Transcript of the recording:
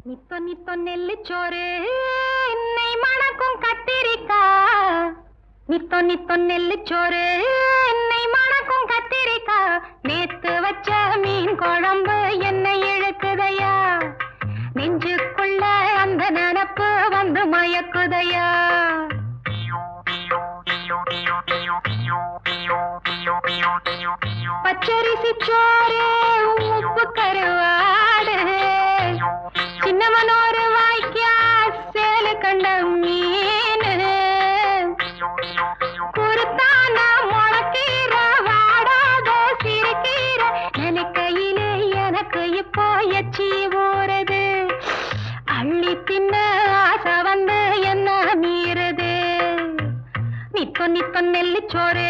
நித்தொ நித்தொ நெல்லுச்சோறு என்னை மணக்கும் கத்திரிக்கா. நித்தொ நித்தொ நெல்லுச்சோறு என்னை மணக்கும் கத்திரிக்கா. நேத்து வச்ச மீன் குழம்பு என்னை இழுக்குதையா. நெஞ்சுக்குள்ள அந்த நினப்பு வந்து மயக்குதையா. பச்சரிசி சோறு உப்பு கருவாடு சின்னமனோரு வாய்க்கா சேலு கண்ட மீன் குருத்தான முளக்கீர வாடாத சிறுகீர நினைக்கையிலே எனக்கு இப்போ எச்சி ஊறுது. அள்ளி தின்ன ஆசை வந்து என்ன மீறுது. நித்தொ நித்தொ நெல்லுச்சோறு